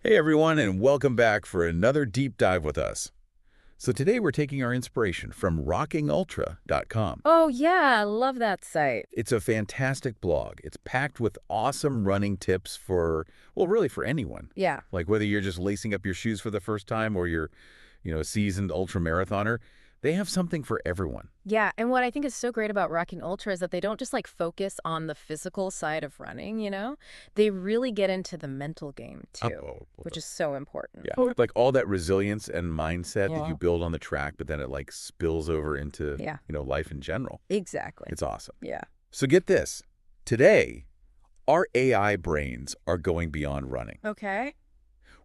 Hey everyone, and welcome back for another deep dive with us. So today we're taking our inspiration from rockingultra.com. Oh, yeah, I love that site. It's a fantastic blog. It's packed with awesome running tips for, well, really for anyone. Yeah. Like whether you're just lacing up your shoes for the first time or you're, a seasoned ultra marathoner, they have something for everyone. Yeah, and what I think is so great about Rocking Ultra is that they don't just focus on the physical side of running, They really get into the mental game too, which is so important. Yeah, like all that resilience and mindset that Yeah. you build on the track, but then it spills over into, Yeah. life in general. Exactly. It's awesome. Yeah. So get this. Today, our AI brains are going beyond running. Okay.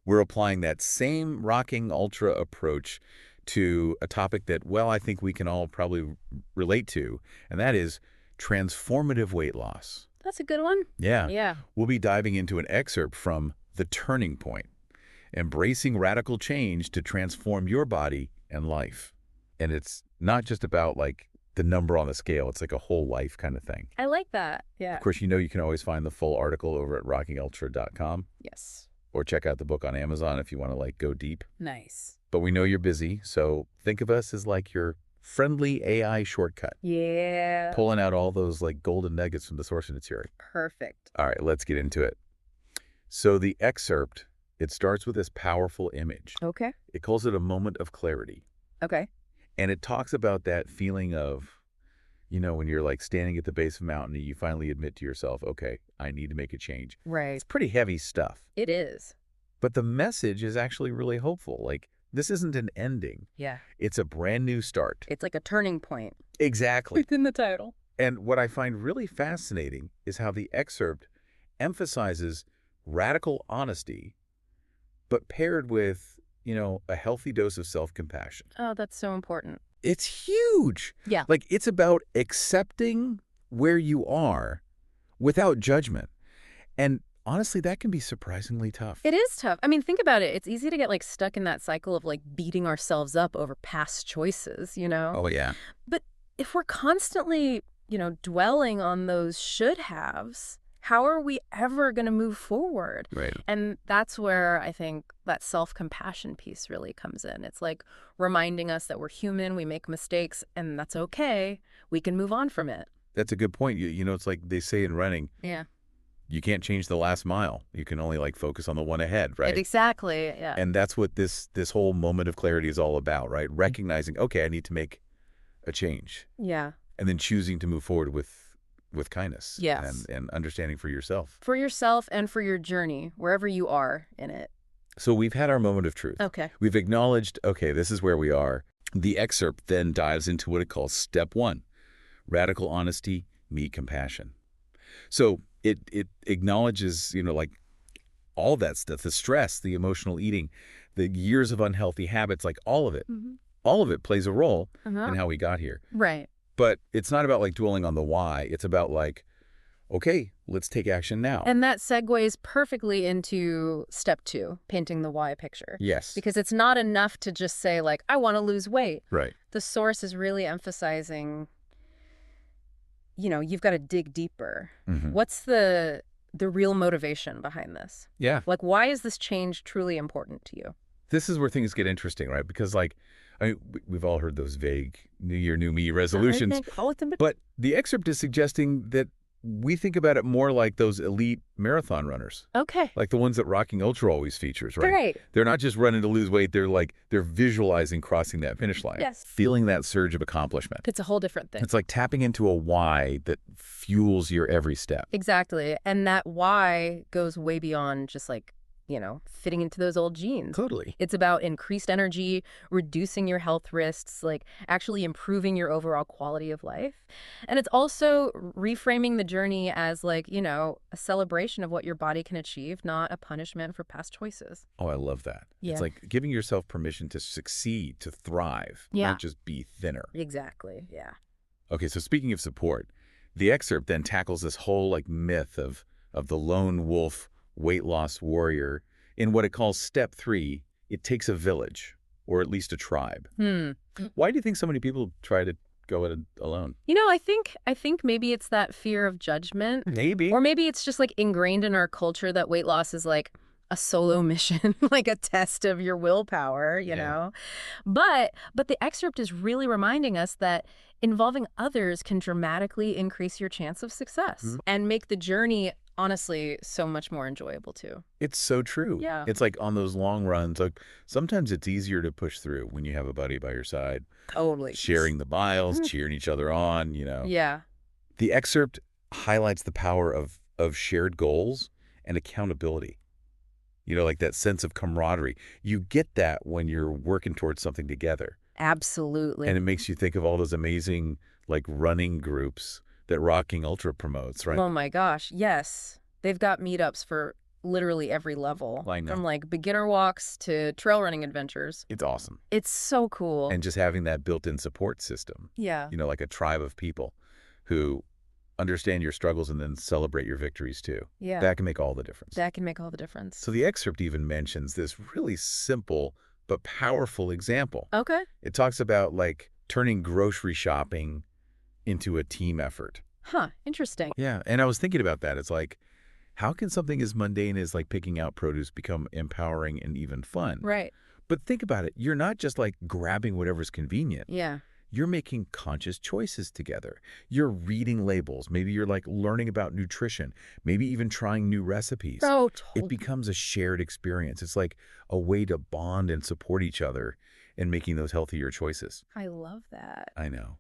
We're applying that same Rocking Ultra approach to a topic that, well, I think we can all probably relate to, and that is transformative weight loss. That's a good one. Yeah. Yeah. We'll be diving into an excerpt from The Turning Point, Embracing Radical Change to Transform Your Body and Life. And it's not just about the number on the scale. It's like a whole life kind of thing. I like that. Yeah. Of course, you can always find the full article over at rockingultra.com. Yes. Or check out the book on Amazon if you want to go deep. Nice. But we know you're busy, so think of us as your friendly AI shortcut. Yeah. Pulling out all those golden nuggets from the source material. Perfect. All right, let's get into it. So the excerpt, it starts with this powerful image. Okay. It calls it a moment of clarity. Okay. And it talks about that feeling of, when you're standing at the base of a mountain and you finally admit to yourself, okay, I need to make a change. Right. It's pretty heavy stuff. It is. But the message is actually really hopeful. This isn't an ending. Yeah. It's a brand new start. It's like a turning point. Exactly. Within the title. And what I find really fascinating is how the excerpt emphasizes radical honesty, but paired with, a healthy dose of self-compassion. Oh, that's so important. It's huge. Yeah. It's about accepting where you are without judgment. And honestly, that can be surprisingly tough. It is tough. I mean, think about it. It's easy to get stuck in that cycle of beating ourselves up over past choices, Oh, yeah. But if we're constantly, dwelling on those should-haves, how are we ever going to move forward? Right. And that's where I think that self-compassion piece really comes in. It's reminding us that we're human, we make mistakes, and that's okay. We can move on from it. That's a good point. It's like they say in running. Yeah. You can't change the last mile. You can only focus on the one ahead, right? Exactly, yeah. And that's what this whole moment of clarity is all about, right? Recognizing, okay, I need to make a change. Yeah. And then choosing to move forward with kindness. Yes. And understanding for yourself. For yourself and for your journey, wherever you are in it. So we've had our moment of truth. Okay. We've acknowledged, okay, this is where we are. The excerpt then dives into what it calls step 1, radical honesty, meet compassion. So it acknowledges, all that stuff, the stress, the emotional eating, the years of unhealthy habits, all of it. Mm-hmm. All of it plays a role Uh-huh. in how we got here. Right. But it's not about dwelling on the why. It's about okay, let's take action now. And that segues perfectly into step 2, painting the why picture. Yes. Because it's not enough to just say, I want to lose weight. Right. The source is really emphasizing, you've got to dig deeper. Mm-hmm. What's the real motivation behind this? Yeah. Why is this change truly important to you? This is where things get interesting, right? Because we've all heard those vague New Year, New Me resolutions. But the excerpt is suggesting that we think about it more like those elite marathon runners. Okay. Like the ones that Rocking Ultra always features, right? Right. They're not just running to lose weight. They're visualizing crossing that finish line. Yes. Feeling that surge of accomplishment. It's a whole different thing. It's like tapping into a why that fuels your every step. Exactly. And that why goes way beyond just fitting into those old jeans. Totally. It's about increased energy, reducing your health risks, actually improving your overall quality of life. And it's also reframing the journey as a celebration of what your body can achieve, not a punishment for past choices. Oh, I love that. Yeah. It's like giving yourself permission to succeed, to thrive, Yeah. not just be thinner. Exactly. Yeah. Okay, so speaking of support, the excerpt then tackles this whole myth of the lone wolf weight loss warrior in what it calls step 3. It takes a village, or at least a tribe. Why do you think so many people try to go it alone? I think maybe it's that fear of judgment. Maybe. Or maybe it's just ingrained in our culture that weight loss is a solo mission, like a test of your willpower, you Yeah. know? But the excerpt is really reminding us that involving others can dramatically increase your chance of success and make the journey, honestly, so much more enjoyable too. It's so true. Yeah. It's like on those long runs, like sometimes it's easier to push through when you have a buddy by your side, Totally. sharing the miles, Mm. cheering each other on. Yeah. The excerpt highlights the power of shared goals and accountability. Like that sense of camaraderie. You get that when you're working towards something together. Absolutely. And it makes you think of all those amazing, like, running groups that Rocking Ultra promotes, right? Oh my gosh, yes. They've got meetups for literally every level, I know. from like beginner walks to trail running adventures. It's awesome. It's so cool. And just having that built-in support system, Yeah. like a tribe of people who understand your struggles and then celebrate your victories too. Yeah. That can make all the difference. That can make all the difference. So the excerpt even mentions this really simple but powerful example. Okay. It talks about, like, turning grocery shopping into a team effort. Huh. Interesting. Yeah, and I was thinking about that. It's like, how can something as mundane as, like, picking out produce become empowering and even fun? Right. But think about it. You're not just, like, grabbing whatever's convenient. Yeah. You're making conscious choices together. You're reading labels. Maybe you're, like, learning about nutrition. Maybe even trying new recipes. Oh, It totally. becomes a shared experience. It's like a way to bond and support each other in making those healthier choices. I love that. I know.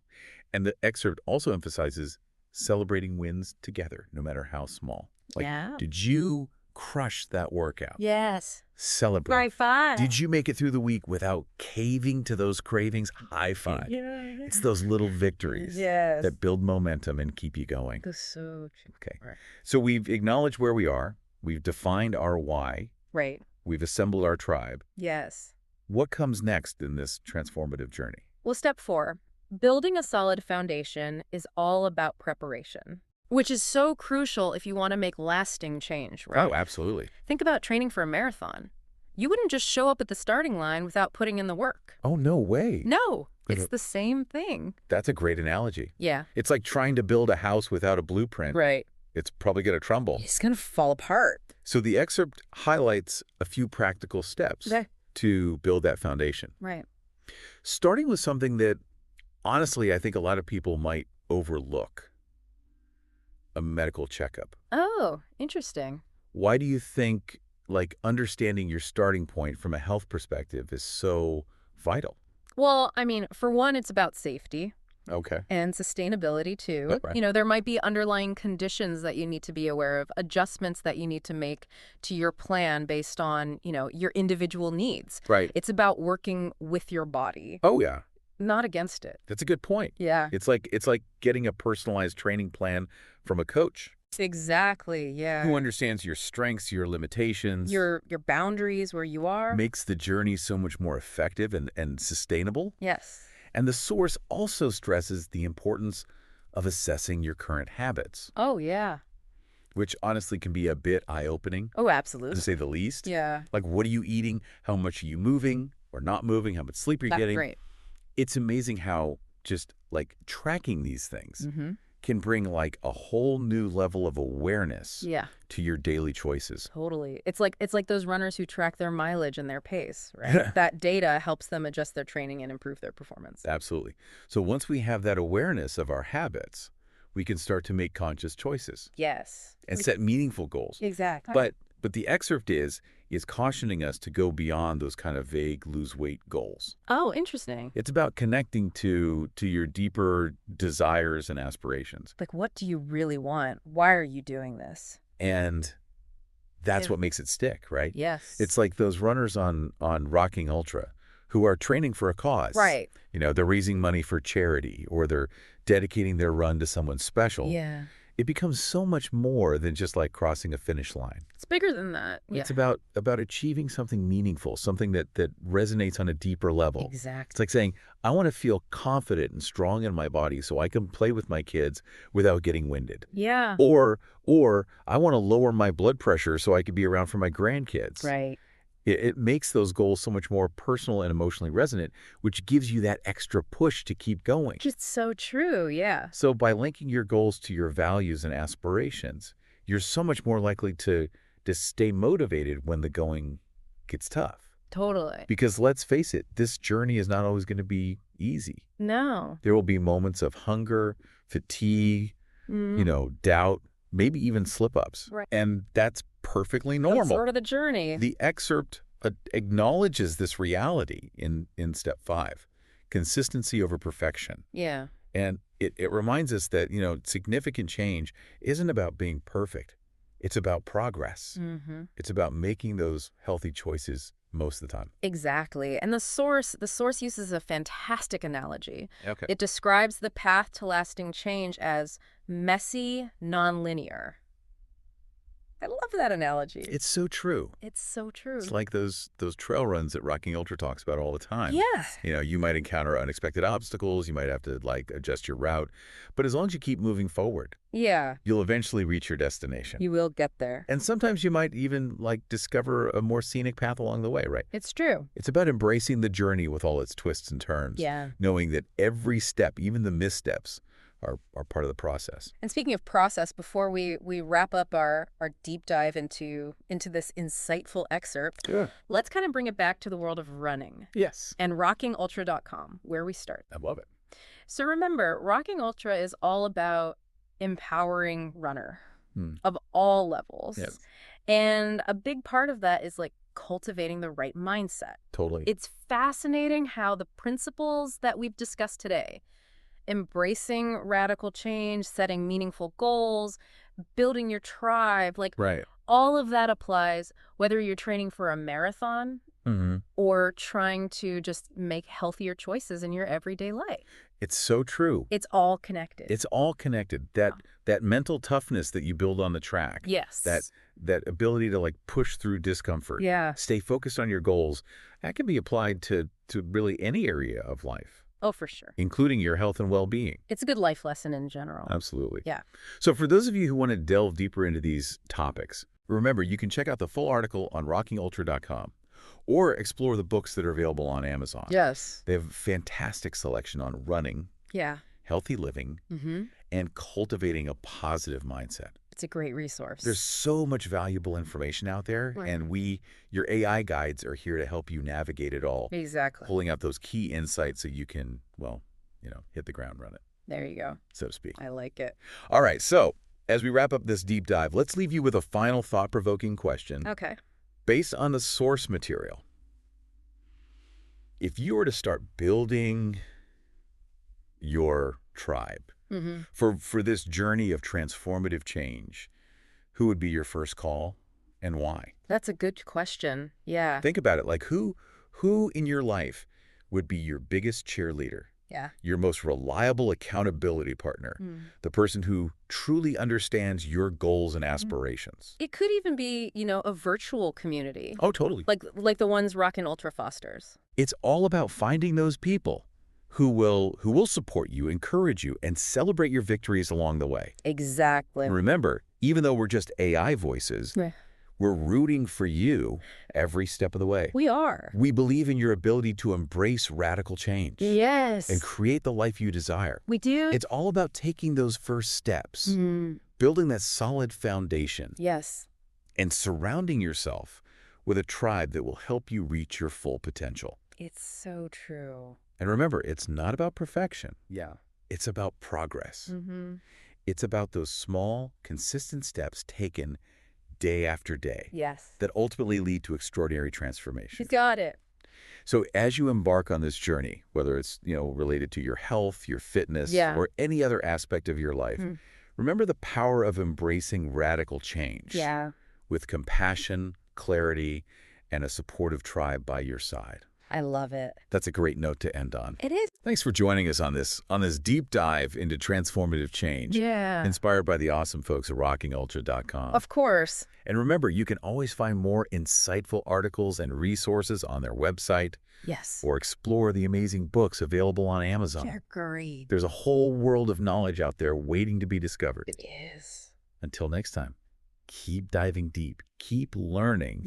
And the excerpt also emphasizes celebrating wins together, no matter how small. Like, Yeah. did you crush that workout? Yes. Celebrate. High five. Did you make it through the week without caving to those cravings? High five. Yeah. It's those little victories Yes. that build momentum and keep you going. That's so true. Okay. Right. So we've acknowledged where we are. We've defined our why. Right. We've assembled our tribe. Yes. What comes next in this transformative journey? Well, step 4, building a solid foundation is all about preparation, which is so crucial if you want to make lasting change, right? Oh, absolutely. Think about training for a marathon. You wouldn't just show up at the starting line without putting in the work. Oh, no way. No, Good. it's the same thing. That's a great analogy. Yeah. It's like trying to build a house without a blueprint. Right. It's probably going to crumble. It's going to fall apart. So the excerpt highlights a few practical steps Okay. to build that foundation. Right. Starting with something that, honestly, I think a lot of people might overlook: a medical checkup. Oh, interesting. Why do you think, like, understanding your starting point from a health perspective is so vital? Well, I mean, for one, it's about safety Okay. and sustainability too. Right. There might be underlying conditions that you need to be aware of, adjustments that you need to make to your plan based on, your individual needs. Right. It's about working with your body, Oh, yeah. not against it. That's a good point. Yeah. It's like getting a personalized training plan from a coach Exactly. Yeah. who understands your strengths, your limitations, Your boundaries where you are. makes the journey so much more effective and sustainable. Yes. And the source also stresses the importance of assessing your current habits, Oh, yeah. which honestly can be a bit eye-opening, Oh, to absolutely. say the least. Yeah. Like, what are you eating? How much are you moving or not moving? How much sleep are you That's getting? great. It's amazing how just, like, tracking these things Mm-hmm. can bring, like, a whole new level of awareness Yeah. to your daily choices. Totally. It's like those runners who track their mileage and their pace, right? That data helps them adjust their training and improve their performance. Absolutely. So once we have that awareness of our habits, we can start to make conscious choices Yes. and set meaningful goals. Exactly. But the excerpt is cautioning us to go beyond those kind of vague lose weight goals. Oh, interesting. It's about connecting to your deeper desires and aspirations. Like, what do you really want? Why are you doing this? And that's Yeah. what makes it stick, right? Yes. It's like those runners on Rocking Ultra who are training for a cause. right. They're raising money for charity, or they're dedicating their run to someone special. Yeah. It becomes so much more than just like crossing a finish line. It's bigger than that. Yeah. It's about achieving something meaningful, something that resonates on a deeper level. It's Exactly. like saying, I want to feel confident and strong in my body so I can play with my kids without getting winded. Yeah. Or I want to lower my blood pressure so I can be around for my grandkids. Right. It makes those goals so much more personal and emotionally resonant, which gives you that extra push to keep going. It's so true. Yeah. So by linking your goals to your values and aspirations, you're so much more likely to to stay motivated when the going gets tough. Totally. Because let's face it, this journey is not always going to be easy. No. There will be moments of hunger, fatigue, doubt, maybe even slip-ups. Right. And that's perfectly That's normal. sort of the journey. The excerpt acknowledges this reality in step 5, consistency over perfection. Yeah. And it reminds us that, significant change isn't about being perfect. It's about progress. It's about making those healthy choices most of the time. Exactly. And the source uses a fantastic analogy. Okay. It describes the path to lasting change as messy, nonlinear. I love that analogy. It's so true. It's so true. It's like those trail runs that Rocking Ultra talks about all the time. Yeah. You might encounter unexpected obstacles. You might have to adjust your route. But as long as you keep moving forward, Yeah. you'll eventually reach your destination. You will get there. And sometimes you might even discover a more scenic path along the way, right? It's true. It's about embracing the journey with all its twists and turns. Yeah. Knowing that every step, even the missteps, are part of the process. And speaking of process, before we wrap up our deep dive into this insightful excerpt, let's kind of bring it back to the world of running. Yes. And rockingultra.com, where we start. I love it. So remember, Rocking Ultra is all about empowering runner of all levels. Yes. And a big part of that is cultivating the right mindset. Totally. It's fascinating how the principles that we've discussed today, embracing radical change, setting meaningful goals, building your tribe, right. all of that applies whether you're training for a marathon or trying to just make healthier choices in your everyday life. It's so true. It's all connected. It's all connected. That mental toughness that you build on the track. Yes. That ability to push through discomfort. Yeah. Stay focused on your goals. That can be applied to really any area of life. Oh, for sure. Including your health and well-being. It's a good life lesson in general. Absolutely. Yeah. So for those of you who want to delve deeper into these topics, remember you can check out the full article on rockingultra.com or explore the books that are available on Amazon. Yes. They have a fantastic selection on running, Yeah. healthy living, and cultivating a positive mindset. It's a great resource. There's so much valuable information out there, Right. and your AI guides are here to help you navigate it all. Exactly. Pulling out those key insights so you can, hit the ground running, There you go. so to speak. I like it. All right, so as we wrap up this deep dive, let's leave you with a final thought-provoking question. Okay. Based on the source material, if you were to start building your tribe for this journey of transformative change, who would be your first call and why? That's a good question. Yeah. Think about it. Who in your life would be your biggest cheerleader? Yeah. Your most reliable accountability partner, the person who truly understands your goals and aspirations. It could even be, a virtual community. Oh, totally. Like the ones Rockin' Ultra fosters. It's all about finding those people who will support you, encourage you, and celebrate your victories along the way. Exactly. And remember, even though we're just AI voices, we're rooting for you every step of the way. We are. We believe in your ability to embrace radical change. Yes. And create the life you desire. We do. It's all about taking those first steps, building that solid foundation. Yes. And surrounding yourself with a tribe that will help you reach your full potential. It's so true. And remember, it's not about perfection. Yeah. It's about progress. It's about those small, consistent steps taken day after day. Yes. That ultimately lead to extraordinary transformation. She's got it. So as you embark on this journey, whether it's, related to your health, your fitness, or any other aspect of your life, remember the power of embracing radical change. Yeah. With compassion, clarity, and a supportive tribe by your side. I love it. That's a great note to end on. It is. Thanks for joining us on this deep dive into transformative change. Yeah. Inspired by the awesome folks at rockingultra.com. Of course. And remember, you can always find more insightful articles and resources on their website. Yes. Or explore the amazing books available on Amazon. They're great. There's a whole world of knowledge out there waiting to be discovered. It is. Until next time, keep diving deep, keep learning,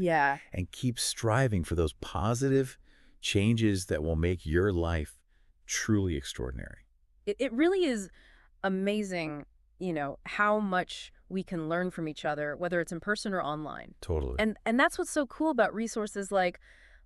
and keep striving for those positive changes that will make your life truly extraordinary. It really is amazing how much we can learn from each other, whether it's in person or online. Totally. And that's what's so cool about resources like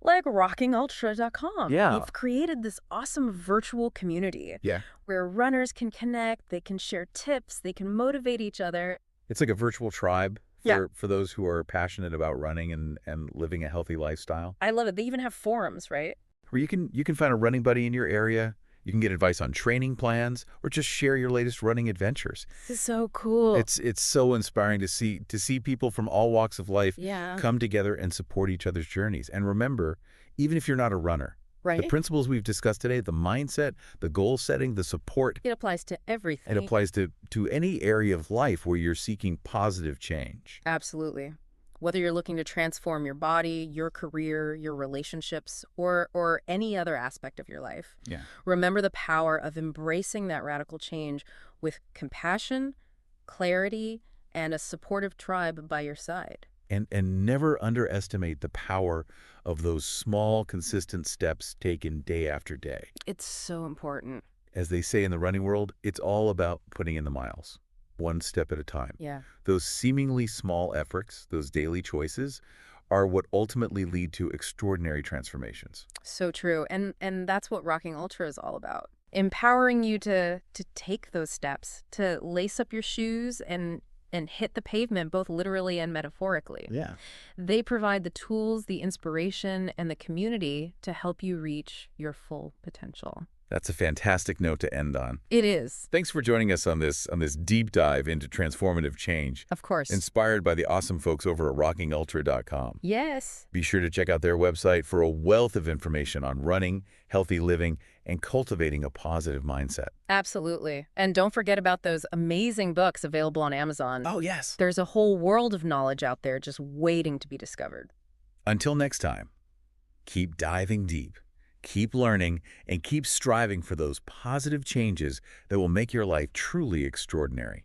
rockingultra.com. Yeah. They've created this awesome virtual community Yeah. where runners can connect, they can share tips, they can motivate each other. It's like a virtual tribe Yeah. for those who are passionate about running and living a healthy lifestyle. I love it. They even have forums, right? Where you can find a running buddy in your area. You can get advice on training plans or just share your latest running adventures. This is so cool. It's so inspiring to see people from all walks of life Yeah. come together and support each other's journeys. And remember, even if you're not a runner, the Right? principles we've discussed today, the mindset, the goal setting, the support, It applies to everything. it applies to any area of life where you're seeking positive change. Absolutely. Whether you're looking to transform your body, your career, your relationships, or any other aspect of your life, Yeah. remember the power of embracing that radical change with compassion, clarity, and a supportive tribe by your side. And never underestimate the power of those small, consistent steps taken day after day. It's so important. As they say in the running world, it's all about putting in the miles, one step at a time. Yeah. Those seemingly small efforts, those daily choices, are what ultimately lead to extraordinary transformations. So true. And that's what Rocking Ultra is all about. Empowering you to take those steps, to lace up your shoes and hit the pavement both literally and metaphorically. Yeah. They provide the tools, the inspiration, and the community to help you reach your full potential. That's a fantastic note to end on. It is. Thanks for joining us on this deep dive into transformative change, Of course. inspired by the awesome folks over at rockingultra.com. Yes. Be sure to check out their website for a wealth of information on running, healthy living, and cultivating a positive mindset. Absolutely. And don't forget about those amazing books available on Amazon. Oh, yes. There's a whole world of knowledge out there just waiting to be discovered. Until next time, keep diving deep, keep learning, and keep striving for those positive changes that will make your life truly extraordinary.